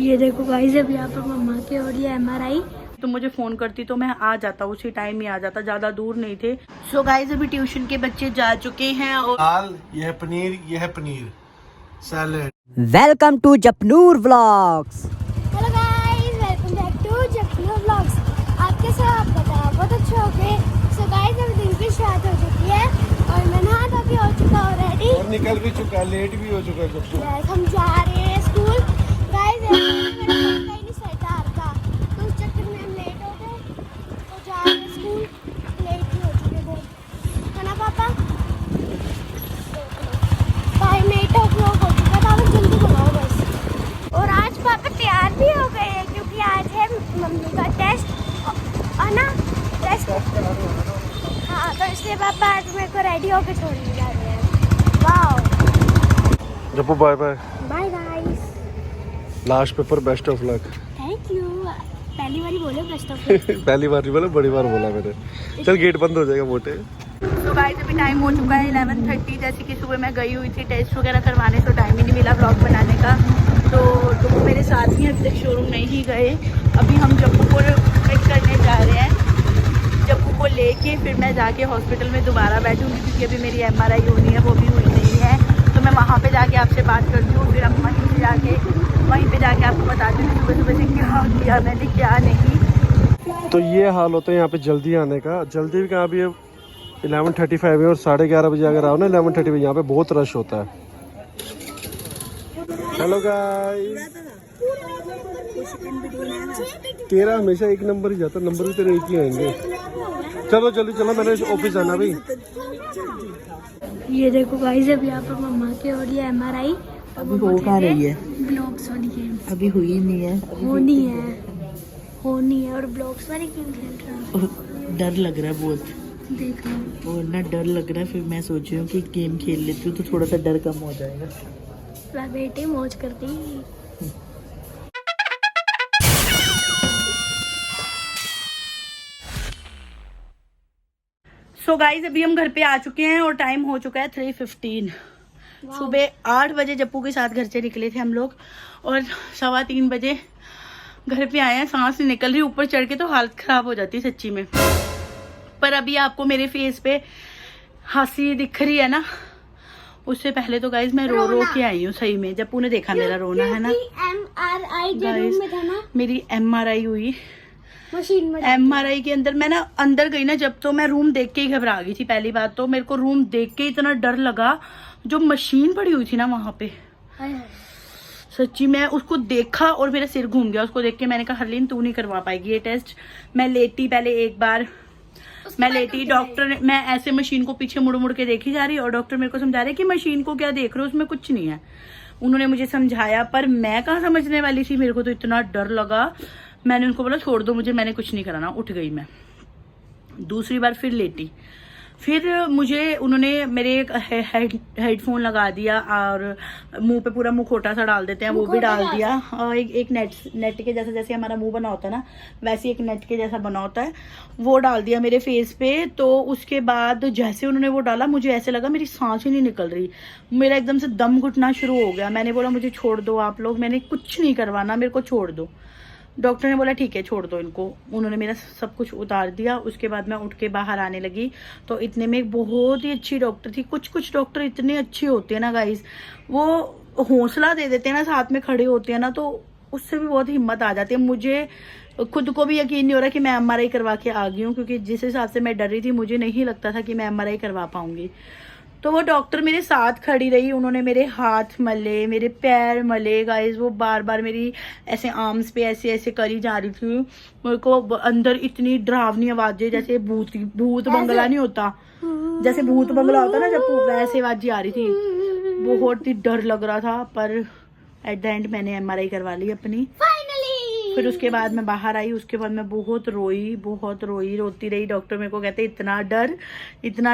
ये देखो गाइस, अब यहाँ पर मम्मा की हो रही है MRI। तो मुझे फोन करती तो मैं आ जाता, उसी टाइम ही आ जाता, ज्यादा दूर नहीं थे। सो गाइस अभी ट्यूशन के बच्चे जा चुके हैं और दाल, यह है paneer salad. Welcome to Japnoor vlogs. Hello guys, welcome back to Japnoor vlogs. आप कैसे हो? आप बताओ, बहुत अच्छे हो गए। सो गाइस अभी दिन की शुरुआत हो चुकी है और मैं नहा धो के हो चुका हूँ रेडी और निकल भी चुका, लेट भी हो चुका कब से। Yes, हम जा रहे हैं स्कूल। गाइस मेरा फोन का ही नहीं सेट आ रहा था, तो उस चक्कर में हम लेट हो गए। तो जा रहे हैं स्कूल, लेट ही हो चुके बहुत, है ना पापा? 8 o'clock हो चुका था, बस जल्दी बनाओ बस। और आज पापा तैयार भी हो गए हैं क्योंकि आज है मम्मी का टेस्ट, है ना? टेस्ट, हाँ, तो इसलिए पापा आज मेरे को रेडी होकर छोड़ने जा रहे हैं। Wow, Jappu bye bye, bye guys, last paper, best of luck. Thank you. पहली बार ही बोले बेस्ट ऑफ। पहली बार नहीं बोला, बड़ी बार बोला मैंने। चल गेट बंद हो जाएगा मोटे। तो गाइस अभी टाइम हो चुका है 11:30। जैसे कि सुबह मैं गई हुई थी टेस्ट वगैरह करवाने, तो टाइम ही नहीं मिला ब्लॉग बनाने का। तो वो मेरे साथ ही अभी तक शोरूम नहीं गए। अभी हम जप्पू को पिक करने जा रहे हैं। जप्पू को लेके फिर मैं जाके हॉस्पिटल में दोबारा बैठूंगी क्योंकि अभी मेरी MRI होनी है, वो भी हुई नहीं है। तो मैं वहाँ पे जाके आपसे बात करती हूँ, फिर हम वहीं पे जाके आपको बताती हूँ सुबह सुबह से क्या किया मैंने, क्या नहीं। तो ये हाल होता है यहाँ पे जल्दी आने का। जल्दी भी कहाँ भी 11:35 है और 11:30 बजे अगर आओ ना 11:30 बजे, यहाँ पे बहुत रश होता है। हेलो गाइस, तेरा हमेशा एक नंबर ही जाता, नंबर भी तेरे एक ही आएंगे। चलो जल्दी चलो, मैंने ऑफिस जाना भाई। ये देखो गाइस, अब यहाँ पर मम्मा की हो रही है MRI। अभी हो कहाँ रही है? ब्लॉग्स वाली गेम अभी हुई नहीं है, होनी है और ब्लॉग्स वाली गेम खेल रहा हूँ। डर लग रहा है बहुत, देख लो, और ना डर लग रहा है। फिर मैं सोच रही हूँ कि गेम खेल लेती हूँ तो थोड़ा सा डर कम हो जाएगा। मैं बेटे मौज करती। सो गाइज अभी हम घर पे आ चुके हैं और टाइम हो चुका है 3:15। सुबह 8 बजे जप्पू के साथ घर से निकले थे हम लोग और 3:15 बजे घर पे आए हैं। सांस नहीं निकल रही, ऊपर चढ़ के तो हालत खराब हो जाती है सच्ची में। पर अभी आपको मेरे फेस पे हंसी दिख रही है ना, उससे पहले तो गाइज मैं रो के आई हूँ सही में। जप्पू ने देखा मेरा रोना, है ना MRI जो रूम में था ना, मेरी MRI हुई मशीन में। MRI के अंदर मैं ना अंदर गई ना जब, तो मैं रूम देख के ही घबरा गई थी। पहली बात तो मेरे को रूम देख के इतना डर लगा, जो मशीन पड़ी हुई थी ना वहां पे, सच्ची मैं उसको देखा और मेरा सिर घूम गया। उसको देख के मैंने कहा हरलीन तू नहीं करवा पाएगी ये टेस्ट। मैं लेटी पहले एक बार, मैं लेटी, डॉक्टर ने, मैं ऐसे मशीन को पीछे मुड़ मुड़ के देखी जा रही और डॉक्टर मेरे को समझा रहे कि मशीन को क्या देख रहे हो, उसमें कुछ नहीं है। उन्होंने मुझे समझाया पर मैं कहाँ समझने वाली थी। मेरे को तो इतना डर लगा, मैंने उनको बोला छोड़ दो मुझे, मैंने कुछ नहीं कराना। उठ गई मैं, दूसरी बार फिर लेटी। फिर मुझे उन्होंने मेरे हेडफोन लगा दिया और मुंह पे पूरा मुखौटा सा डाल देते हैं, वो भी डाल दिया। और एक नेट के जैसा, जैसे हमारा मुंह बना होता है ना, वैसे एक नेट के जैसा बना होता है, वो डाल दिया मेरे फेस पे। तो उसके बाद जैसे उन्होंने वो डाला, मुझे ऐसे लगा मेरी सांस ही नहीं निकल रही, मेरा एकदम से दम घुटना शुरू हो गया। मैंने बोला मुझे छोड़ दो आप लोग, मैंने कुछ नहीं करवाना, मेरे को छोड़ दो। डॉक्टर ने बोला ठीक है छोड़ दो इनको। उन्होंने मेरा सब कुछ उतार दिया। उसके बाद मैं उठ के बाहर आने लगी तो इतने में एक बहुत ही अच्छी डॉक्टर थी। कुछ डॉक्टर इतने अच्छे होते हैं ना गाइस, वो हौसला दे देते हैं ना, साथ में खड़े होते हैं ना, तो उससे भी बहुत हिम्मत आ जाती है। मुझे खुद को भी यकीन नहीं हो रहा कि मैं MRI करवा के आ गई हूँ, क्योंकि जिस हिसाब से मैं डर रही थी मुझे नहीं लगता था कि मैं MRI करवा पाऊंगी। तो वो डॉक्टर मेरे साथ खड़ी रही, उन्होंने मेरे हाथ मले, मेरे पैर मले गाइस। वो बार बार मेरी ऐसे आर्म्स पे ऐसे ऐसे करी जा रही थी। मेरे को अंदर इतनी डरावनी आवाजें, जैसे भूत बंगला नहीं होता, जैसे भूत बंगला होता ना जब, वैसे आवाजें आ रही थी। बहुत ही डर लग रहा था, पर एट द एंड मैंने MRI करवा ली अपनी। फिर उसके बाद मैं बाहर आई। उसके बाद मैं बहुत रोई, रोती रही। डॉक्टर मेरे को कहते इतना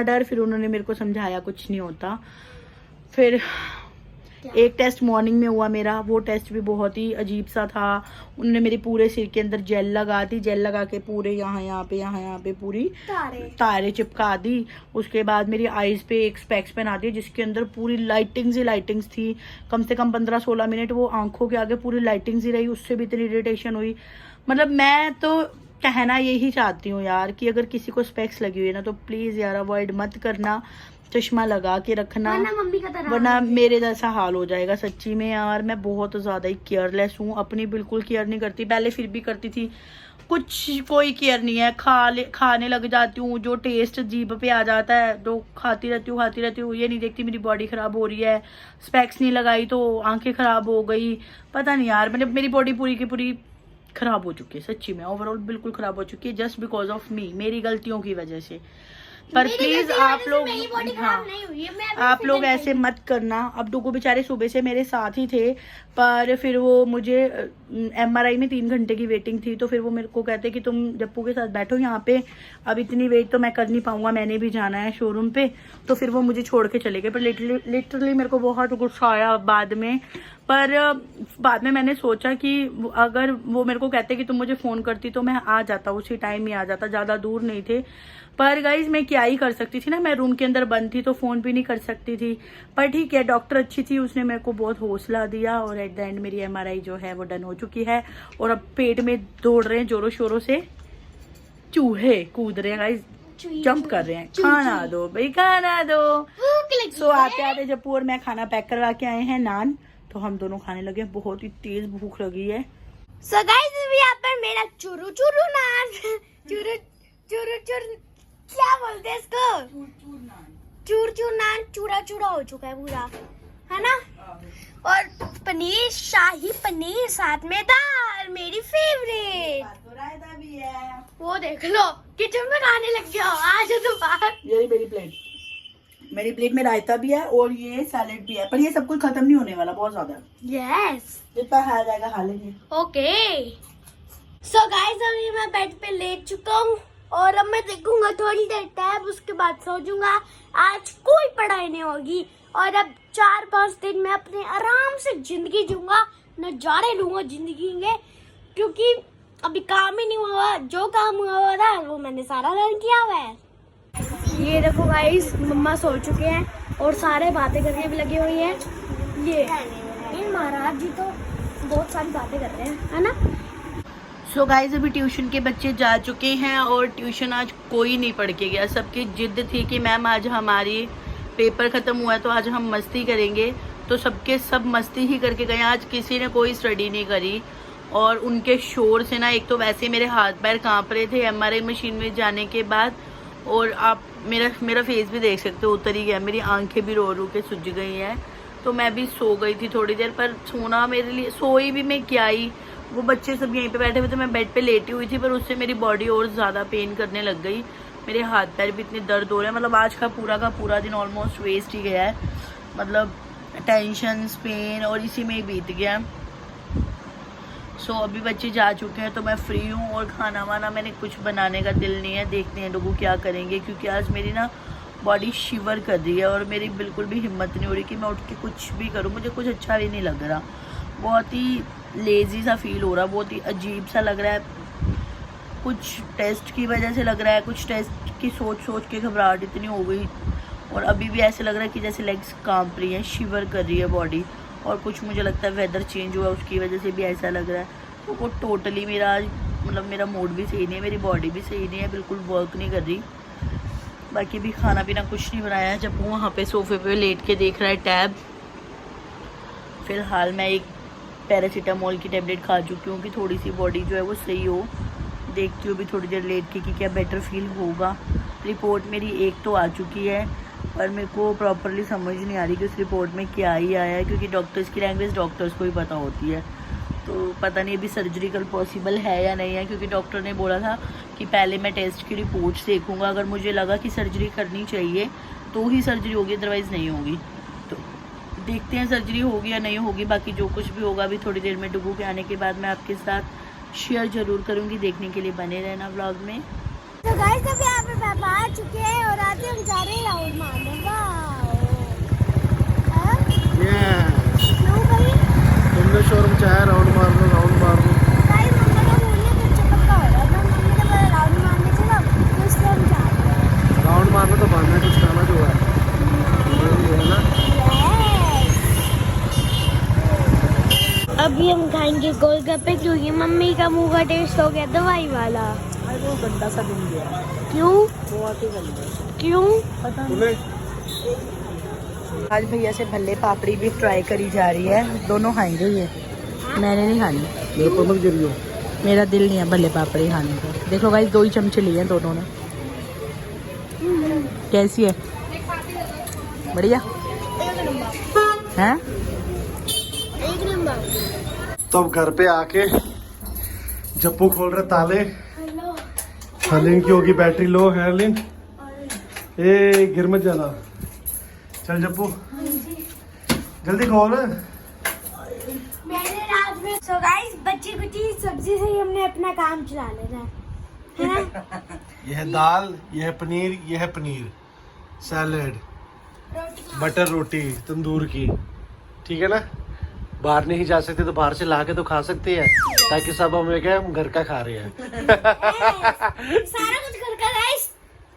डर। फिर उन्होंने मेरे को समझाया कुछ नहीं होता। फिर एक टेस्ट मॉर्निंग में हुआ मेरा, वो टेस्ट भी बहुत ही अजीब सा था। उन्होंने मेरे पूरे सिर के अंदर जेल लगा दी, जेल लगा के पूरे यहाँ पे पूरी तारे चिपका दी। उसके बाद मेरी आईज पे एक स्पेक्स पहना दी जिसके अंदर पूरी लाइटिंग्स थी। कम से कम 15-16 मिनट वो आंखों के आगे पूरी लाइटिंग्स ही रही, उससे भी इतनी इरिटेशन हुई। मतलब मैं तो कहना यही चाहती हूँ यार कि अगर किसी को स्पेक्स लगी हुई है ना तो प्लीज यार अवॉइड मत करना, चश्मा लगा के रखना, वरना मेरे जैसा हाल हो जाएगा सच्ची में। यार मैं बहुत ज्यादा ही केयरलेस हूँ, अपनी बिल्कुल केयर नहीं करती, पहले फिर भी करती थी, कुछ कोई केयर नहीं है। खाने लग जाती हूँ, जो टेस्ट जीभ पे आ जाता है तो खाती रहती हूँ, ये नहीं देखती मेरी बॉडी खराब हो रही है। स्पेक्स नहीं लगाई तो आंखें खराब हो गई, पता नहीं यार, मतलब मेरी बॉडी पूरी की पूरी खराब हो चुकी है सच्ची में, ओवरऑल बिल्कुल खराब हो चुकी है, जस्ट बिकॉज ऑफ मी, मेरी गलतियों की वजह से। पर प्लीज आप लोग, हाँ, आप लोग ऐसे मत करना। अब डुगू बेचारे सुबह से मेरे साथ ही थे, पर फिर वो मुझे MRI में 3 घंटे की वेटिंग थी, तो फिर वो मेरे को कहते कि तुम जप्पू के साथ बैठो यहाँ पे, अब इतनी वेट तो मैं कर नहीं पाऊंगा, मैंने भी जाना है शोरूम पे। तो फिर वो मुझे छोड़ के चले गए। पर लिटरली मेरे को बहुत गुस्सा आया बाद में। पर बाद में मैंने सोचा कि अगर वो मेरे को कहते कि तुम मुझे फोन करती तो मैं आ जाता, उसी टाइम ही आ जाता, ज्यादा दूर नहीं थे। पर गाइज मैं क्या ही कर सकती थी ना, मैं रूम के अंदर बंद थी तो फोन भी नहीं कर सकती थी। पर ठीक है, डॉक्टर अच्छी थी, उसने मेरे को बहुत हौसला दिया और एट द एंड मेरी MRI जो है वो डन हो चुकी है। और अब पेट में दौड़ रहे हैं जोरों शोरों से, चूहे कूद रहे हैं गाइज, जंप कर रहे हैं, खाना दो भाई खाना दो। सो आते आते जप्पू और मैं खाना पैक करवा के आए हैं, नान, तो हम दोनों खाने लगे, बहुत ही तेज भूख लगी है। सो गाइस अभी यहाँ पर मेरा चूरू चूरू नान चूरू चूरू चूर क्या बोलते हैं इसको, चूर चूर नान चूरा चूरा हो चुका है पूरा, है ना। और पनीर, शाही पनीर, साथ में दाल, मेरी फेवरेट, रायता भी है। वो देख लो किचन में खाने लग गया, आज तो बाहर। ये मेरी प्लेट में रायता भी है और ये सैलेड भी है, पर ये सब कुछ खत्म नहीं होने वाला, बहुत ज्यादा। यस, जितना खाया जाएगा खा लेंगे। ओके। सो गाइस अभी मैं बेड पे लेट चुका हूँ और अब मैं देखूंगा थोड़ी देर टैब, उसके बाद सो जाऊंगा। आज कोई पढ़ाई नहीं होगी और अब 4-5 दिन मैं अपने आराम से जिंदगी जीऊंगा, नजारे लूंगा जिंदगी के, क्योंकि अभी काम ही नहीं हुआ। जो काम हुआ था वो मैंने सारा लर्न किया हुआ है। ये देखो गाइस, मम्मा सो चुके हैं और सारे बातें करने भी लगी हुई हैं। ये महाराज जी तो बहुत सारी बातें कर रहे हैं, है ना। सो गाइज अभी ट्यूशन के बच्चे जा चुके हैं और ट्यूशन आज कोई नहीं पढ़ के गया। सबकी जिद थी कि मैम आज हमारी पेपर खत्म हुआ है तो आज हम मस्ती करेंगे, तो सबके सब मस्ती ही करके गए। आज किसी ने कोई स्टडी नहीं करी और उनके शोर से ना, एक तो वैसे मेरे हाथ पैर कांप रहे थे MRI मशीन में जाने के बाद, और आप मेरा फेस भी देख सकते हो, उतर ही गया, मेरी आंखें भी रो रो के सूज गई हैं। तो मैं भी सो गई थी थोड़ी देर, पर सोना मेरे लिए, सोई भी मैं क्या ही, वो बच्चे सब यहीं पे बैठे हुए थे, मैं बेड पे लेटी हुई थी, पर उससे मेरी बॉडी और ज़्यादा पेन करने लग गई, मेरे हाथ पैर भी इतने दर्द हो रहे हैं। मतलब आज का पूरा दिन ऑलमोस्ट वेस्ट ही गया है, मतलब टेंशन, पेन और इसी में ही बीत गया। सो अभी बच्चे जा चुके हैं तो मैं फ्री हूँ और खाना वाना मैंने कुछ बनाने का दिल नहीं है, देखते हैं लोगों क्या करेंगे, क्योंकि आज मेरी ना बॉडी शिवर कर रही है और मेरी बिल्कुल भी हिम्मत नहीं हो रही कि मैं उठ के कुछ भी करूँ। मुझे कुछ अच्छा भी नहीं लग रहा, बहुत ही लेजी सा फील हो रहा, बहुत ही अजीब सा लग रहा है। कुछ टेस्ट की वजह से लग रहा है, कुछ टेस्ट की सोच के घबराहट इतनी हो गई, और अभी भी ऐसे लग रहा है कि जैसे लेग्स कांप रही हैं, शिवर कर रही है बॉडी। और कुछ मुझे लगता है वेदर चेंज हुआ उसकी वजह से भी ऐसा लग रहा है। तो वो टोटली मेरा मतलब मेरा मूड भी सही नहीं है, मेरी बॉडी भी सही नहीं है, बिल्कुल वर्क नहीं कर रही। बाकी भी खाना पीना कुछ नहीं बनाया है। जब वो वहाँ पे सोफे पे लेट के देख रहा है टैब। फिलहाल मैं एक पैरासीटामोल की टेबलेट खा चुकी हूँ कि थोड़ी सी बॉडी जो है वो सही हो। देखती हूँ अभी थोड़ी देर लेट के कि क्या बेटर फील होगा। रिपोर्ट मेरी एक तो आ चुकी है, पर मेरे को प्रॉपरली समझ नहीं आ रही कि उस रिपोर्ट में क्या ही आया है, क्योंकि डॉक्टर्स की लैंग्वेज डॉक्टर्स को ही पता होती है। तो पता नहीं अभी सर्जरी कल पॉसिबल है या नहीं है, क्योंकि डॉक्टर ने बोला था कि पहले मैं टेस्ट की रिपोर्ट्स देखूंगा, अगर मुझे लगा कि सर्जरी करनी चाहिए तो ही सर्जरी होगी, अदरवाइज़ नहीं होगी। तो देखते हैं सर्जरी होगी या नहीं होगी। बाकी जो कुछ भी होगा अभी थोड़ी देर में डुगू के आने के बाद मैं आपके साथ शेयर ज़रूर करूँगी। देखने के लिए बने रहना व्लॉग में। तो गाइस अभी यहाँ पे पापा आ चुके हैं और आते हम जा रहे हैं राउंड मारने। तुमने शोर मचाया, राउंड मार लो राउंड मार लो। गाइस मम्मा का बोलने कुछ पक्का हो रहा था, मम्मी ने बोला राउंड मारने चलो, तो इसलिए हम जा रहे हैं। राउंड मारना तो बाद में, कुछ खाना जो है ये है ना। अभी हम खाएंगे गोलगप्पे क्योंकि मम्मी का मुंह का टेस्ट हो गया दवाई वाला। वो गंदा सा दिन गया, क्यों बहुत ही गंदा। क्यों? पता नहीं। आज भैया से भल्ले पापड़ी भी ट्राई करी जा रही है, दोनों खाएंगे ये, मैंने नहीं खानी, मेरे पर मत गिरियो। मेरा दिल नहीं है भल्ले पापड़ी खाने का। देखो भाई 2 ही चमचे लिए हैं दोनों ने। कैसी है? बढ़िया है। एक नंबर। तो अब घर पे आके जप्पू खोल रहे ताले। हेलो। हरलीन की होगी बैटरी लो है। हरलीन ए गिर मत जाना। चल जप्पू जल्दी खोल। मैंने रात में सो गाइस बच्ची कुची सब्जी से ही हमने अपना काम चला लेना है ना? यह है दाल, यह है पनीर, यह है पनीर सैलेड, बटर रोटी तंदूर की। ठीक है ना? बाहर नहीं जा सकते तो बाहर से ला के तो खा सकते हैं, ताकि सब हमें क्या हम घर का खा रहे हैं। सारा कुछ घर का गाइस,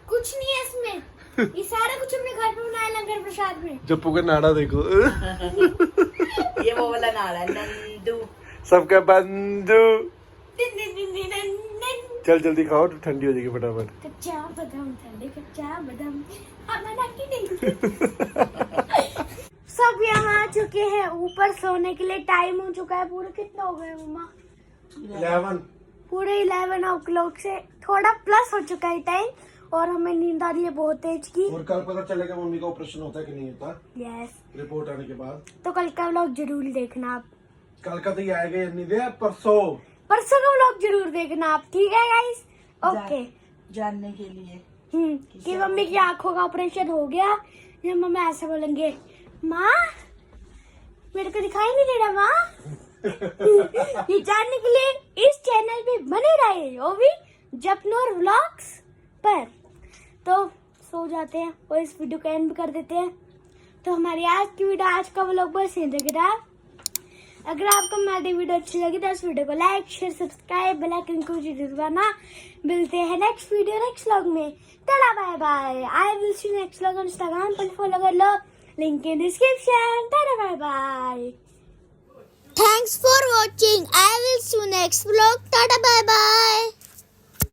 कुछ नहीं है इसमें। ये सारा कुछ हमने घर पे बनाया लंगर प्रसाद में। जप्पू का नाड़ा देखो। ये वो वाला नारा है, नंदू। सबका बंधु। दिन दिन दिन दिन दिन दिन। चल जल्दी खाओ, ठंडी हो जाएगी फटाफट। कच्चा बादाम ठंडे कच्चा बादाम हमारा की नहीं। सब यहाँ आ चुके हैं ऊपर सोने के लिए। टाइम हो चुका है पूरे, कितना हो गए मम्मा? 11 पूरे 11 o'clock से थोड़ा प्लस हो चुका है टाइम, और हमें नींद आ रही है बहुत तेज की। और कल पता चलेगा मम्मी का ऑपरेशन होता है कि नहीं होता, यस। रिपोर्ट आने के बाद। तो कल का व्लॉग जरूर देखना आप। कल का तो ये आएगा या नहीं दे, परसों का व्लॉग जरूर देखना आप, ठीक है गाइस? ओके। जानने के लिए कि मम्मी की आंखों का ऑपरेशन हो गया। जब मम्मी ऐसे बोलेंगे माँ मेरे को दिखाई नहीं दे रहा माँ। ये जानने के लिए इस चैनल पे बने रहे, वो भी जपनूर व्लॉग्स पर। तो सो जाते हैं और इस वीडियो को एंड कर देते हैं। तो हमारी आज की वीडियो, आज का व्लॉग बस यहीं तक रहा। अगर आपको हमारी वीडियो अच्छी लगी तो इस वीडियो को like share subscribe bell icon को जरूर दबाना। मिलते हैं नेक्स्ट वीडियो नेक्स्ट व्लॉग में। Tata bye bye. I will see next vlog. Instagram पर फॉलो कर लो, link in description. Tata bye bye. Thanks for watching. I will see you next vlog. Tata bye bye.